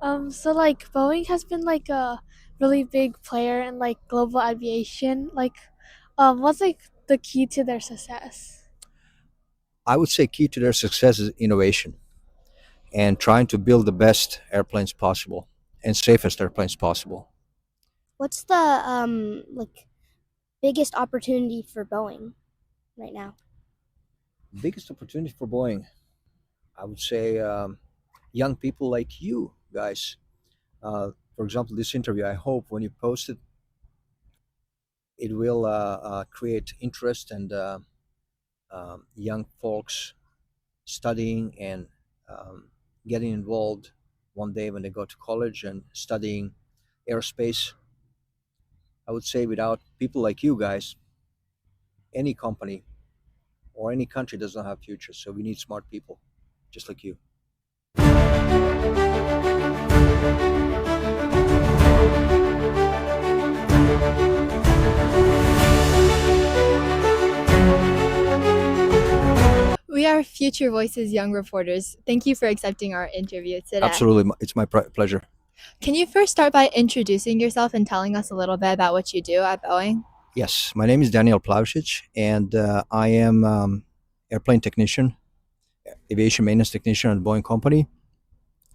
So like Boeing has been like a really big player in like global aviation. What's like the key to their success? I would say key to their success is innovation and trying to build the best airplanes possible and safest airplanes possible. What's the biggest opportunity for Boeing right now? Biggest opportunity for Boeing, I would say, young people like you guys. For example, this interview, I hope when you post it, it will create interest and young folks studying and getting involved one day when they go to college and studying aerospace. I would say without people like you guys, any company or any country does not have future. So we need smart people just like you. We are Future Voices Young Reporters. Thank you for accepting our interview today. Absolutely. It's my pleasure. Can you first start by introducing yourself and telling us a little bit about what you do at Boeing? Yes, my name is Danijel Plavsic, and I am airplane technician, aviation maintenance technician at Boeing Company.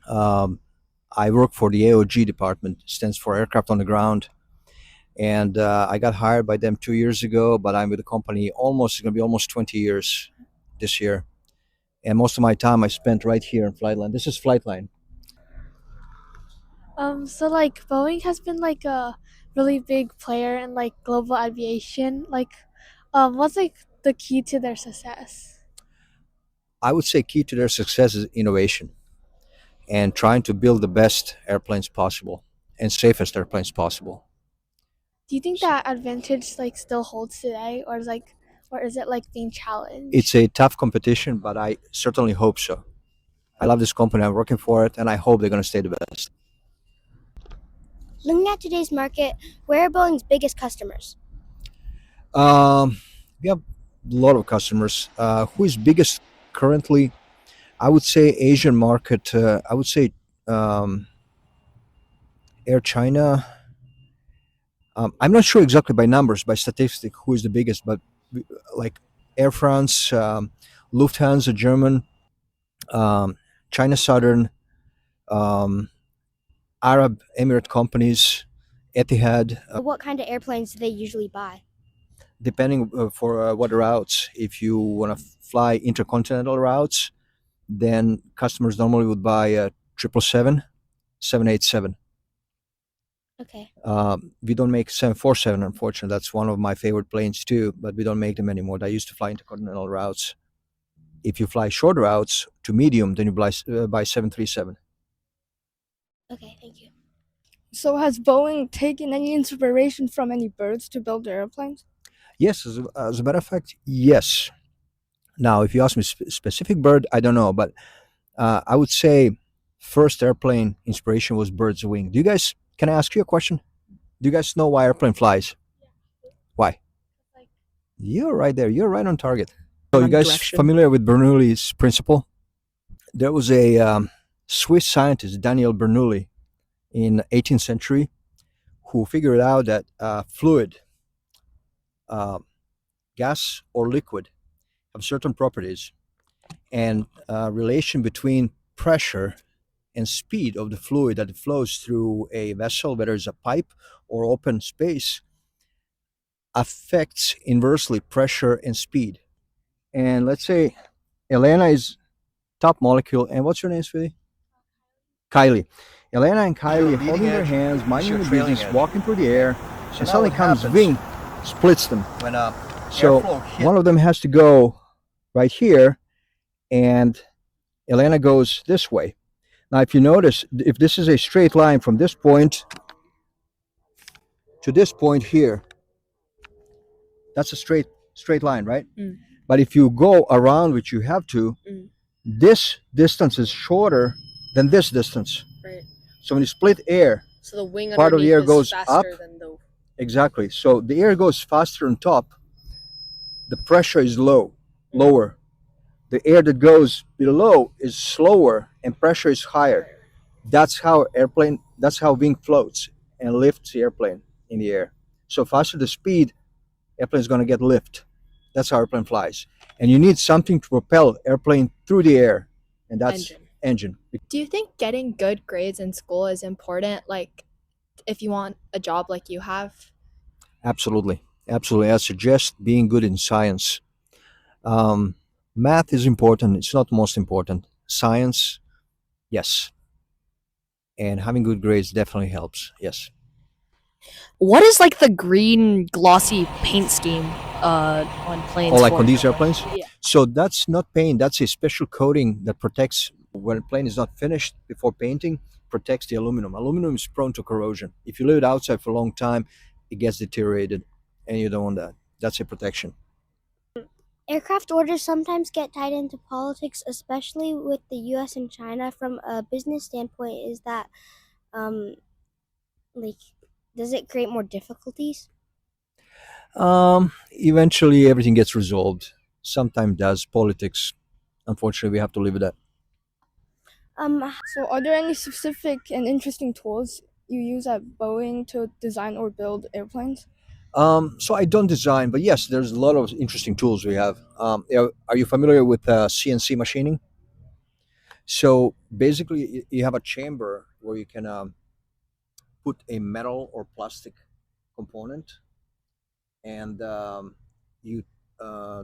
I work for the AOG department, stands for Aircraft on the Ground, and I got hired by them 2 years ago. But I'm with the company it's going to be almost 20 years this year, and most of my time I spent right here in Flightline. This is Flightline. So like Boeing has been like a really big player in like global aviation. What's like the key to their success? I would say key to their success is innovation and trying to build the best airplanes possible and safest airplanes possible. Do you think that advantage like still holds today, or is it like being challenged? It's a tough competition, but I certainly hope so. I love this company. I'm working for it, and I hope they're going to stay the best. Looking at today's market, where are Boeing's biggest customers? We have a lot of customers. Who is biggest currently? I would say Asian market. I would say Air China. I'm not sure exactly by numbers, by statistic, who is the biggest, but like Air France, Lufthansa, German, China Southern, Arab Emirate companies, Etihad, What kind of airplanes do they usually buy? depending for what routes. If you want to fly intercontinental routes, then customers normally would buy a 777, 787. Okay. We don't make 747, unfortunately. That's one of my favorite planes too, but we don't make them anymore. I used to fly intercontinental routes. If you fly short routes to medium, then you buy 737. Okay, thank you. So has Boeing taken any inspiration from any birds to build their airplanes? Yes, as a matter of fact, yes. Now, if you ask me specific bird, I don't know, but I would say first airplane inspiration was bird's wing. Can I ask you a question? Do you guys know why airplane flies? Why? You're right there. You're right on target. So you guys familiar with Bernoulli's principle? There was a Swiss scientist, Daniel Bernoulli, in the 18th century, who figured out that fluid, gas or liquid, have certain properties, and relation between pressure and speed of the fluid that flows through a vessel, whether it's a pipe or open space, affects inversely pressure and speed. And let's say Elena is top molecule, and what's your name, sweetie? Kylie. Elena and Kylie holding their hands, minding their business, walking through the air, and suddenly comes wing, splits them. So one of them has to go right here, and Elena goes this way. Now, if you notice, if this is a straight line from this point to this point here, that's a straight line, right? Mm. But if you go around, which you have to, this distance is shorter than this distance. Right. So when you split air, So the wing part of the air underneath goes is faster up. than the. Exactly. So the air goes faster on top. The pressure is lower. The air that goes below is slower and pressure is higher. That's how wing floats and lifts the airplane in the air. So faster the speed, airplane is going to get lift. That's how airplane flies. And you need something to propel airplane through the air, and that's engine. Do you think getting good grades in school is important, like if you want a job like you have? Absolutely. Absolutely. I suggest being good in science. Um, Math is important. It's not the most important. Science, yes. And having good grades definitely helps. Yes. What is like the green glossy paint scheme on planes? Or like for? on these airplanes? Yeah. So that's not paint. That's a special coating that protects when a plane is not finished before painting, protects the aluminum. Aluminum is prone to corrosion. If you leave it outside for a long time, it gets deteriorated, and you don't want that. That's a protection. Aircraft orders sometimes get tied into politics, especially with the US and China. From a business standpoint, is that like does it create more difficulties? Eventually, everything gets resolved. Sometimes does. Politics, unfortunately, we have to live with that. So, are there any specific and interesting tools you use at Boeing to design or build airplanes? So I don't design, but yes, there's a lot of interesting tools we have. Are you familiar with CNC machining? So basically, you have a chamber where you can put a metal or plastic component, and you uh,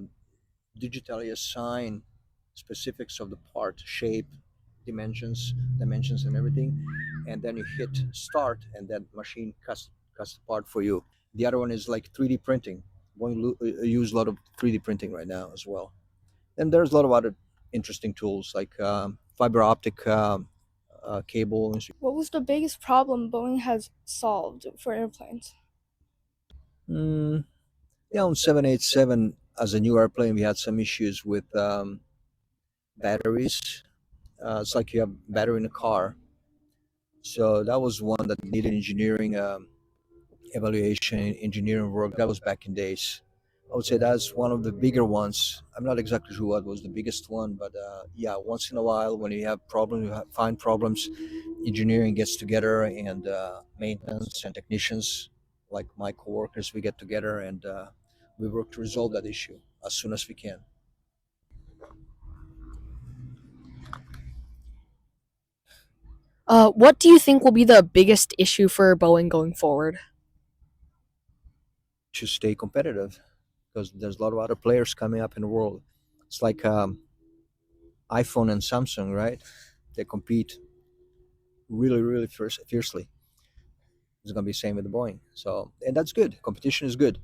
digitally assign specifics of the part, shape, dimensions, and everything, and then you hit start, and that machine cuts the part for you. The other one is like 3D printing. Use a lot of 3D printing right now as well. And there's a lot of other interesting tools like fiber optic cable. What was the biggest problem Boeing has solved for airplanes? Mm, yeah, on 787 as a new airplane, we had some issues with batteries. It's like you have battery in a car. So that was one that needed engineering evaluation, engineering work. That was back in days. I would say that's one of the bigger ones. I'm not exactly sure what was the biggest one, but yeah, once in a while when you have problems, find problems, engineering gets together and maintenance and technicians, like my coworkers, we get together and we work to resolve that issue as soon as we can. What do you think will be the biggest issue for Boeing going forward? To stay competitive, because there's a lot of other players coming up in the world. It's like iPhone and Samsung, right? They compete really fiercely. It's going to be the same with the Boeing. So, and that's good. Competition is good.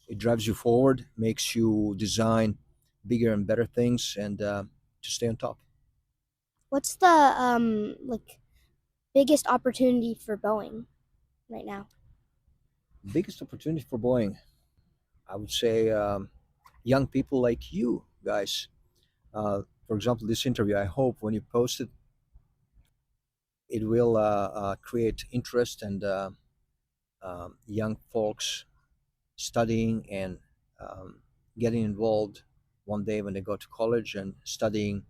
It drives you forward, makes you design bigger and better things, and to stay on top. What's the like biggest opportunity for Boeing right now? Biggest opportunity for Boeing, I would say, young people like you guys. For example, this interview, I hope when you post it, it will create interest and young folks studying and getting involved one day when they go to college and studying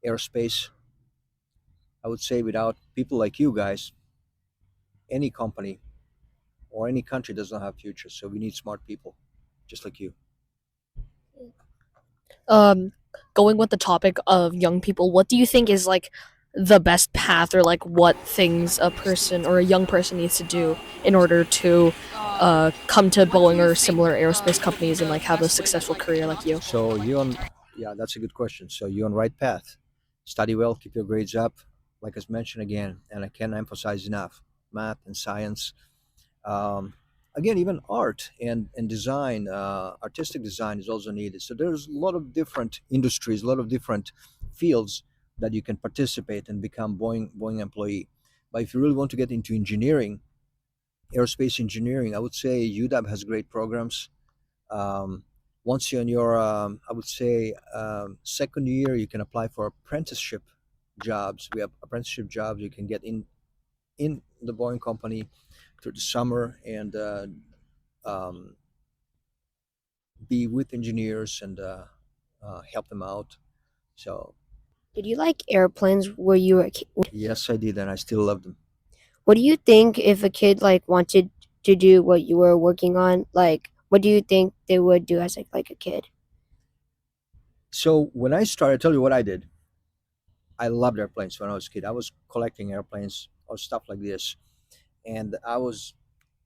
aerospace. I would say without people like you guys, any company or any country does not have future. So we need smart people just like you. Going with the topic of young people, what do you think is like the best path, or like what things a person or a young person needs to do in order to come to Boeing or similar aerospace companies and like have a successful career like you? So yeah, that's a good question. So you're on the right path. Study well, keep your grades up. Like I mentioned again, and I can't emphasize enough, math and science. Um, Again, even art and design, artistic design is also needed. So there's a lot of different industries, a lot of different fields that you can participate and become Boeing employee. But if you really want to get into engineering, aerospace engineering, I would say UW has great programs. Um, Once you're in your, I would say, second year, you can apply for apprenticeship jobs. We have apprenticeship jobs you can get in the Boeing company through the summer and um, be with engineers and help them out. So Did you like airplanes where you were a kid? Yes, I did, and I still love them. What do you think if a kid like wanted to do what you were working on? Like, what do you think they would do as like a kid? So when I started, I'll tell you what I did. I loved airplanes when I was a kid. I was collecting airplanes or stuff like this, and I was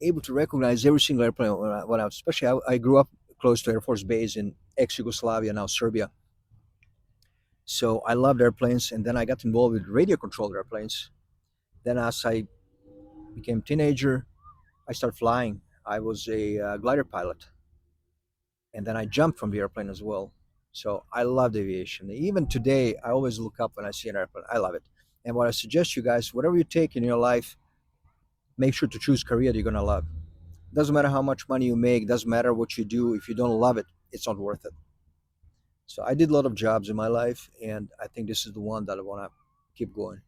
able to recognize every single airplane when I was, especially I grew up close to Air Force Base in ex-Yugoslavia, now Serbia. So I loved airplanes, and then I got involved with radio-controlled airplanes. Then as I became a teenager, I started flying. I was a glider pilot, and then I jumped from the airplane as well. So I loved aviation. Even today, I always look up when I see an airplane. I love it. And what I suggest you guys, whatever you take in your life, make sure to choose career that you're gonna love. Doesn't matter how much money you make, doesn't matter what you do. If you don't love it, it's not worth it. So I did a lot of jobs in my life, and I think this is the one that I wanna keep going.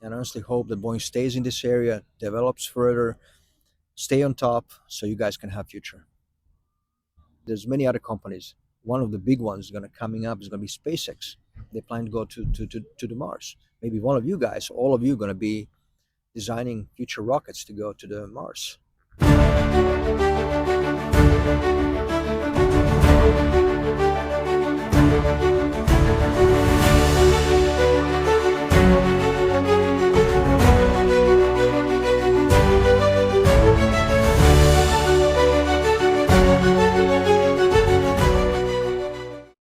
And I honestly hope that Boeing stays in this area, develops further, stay on top, so you guys can have future. There's many other companies. One of the big ones coming up is gonna be SpaceX. They plan to go to the Mars. Maybe one of you guys, all of you, gonna be designing future rockets to go to the Mars.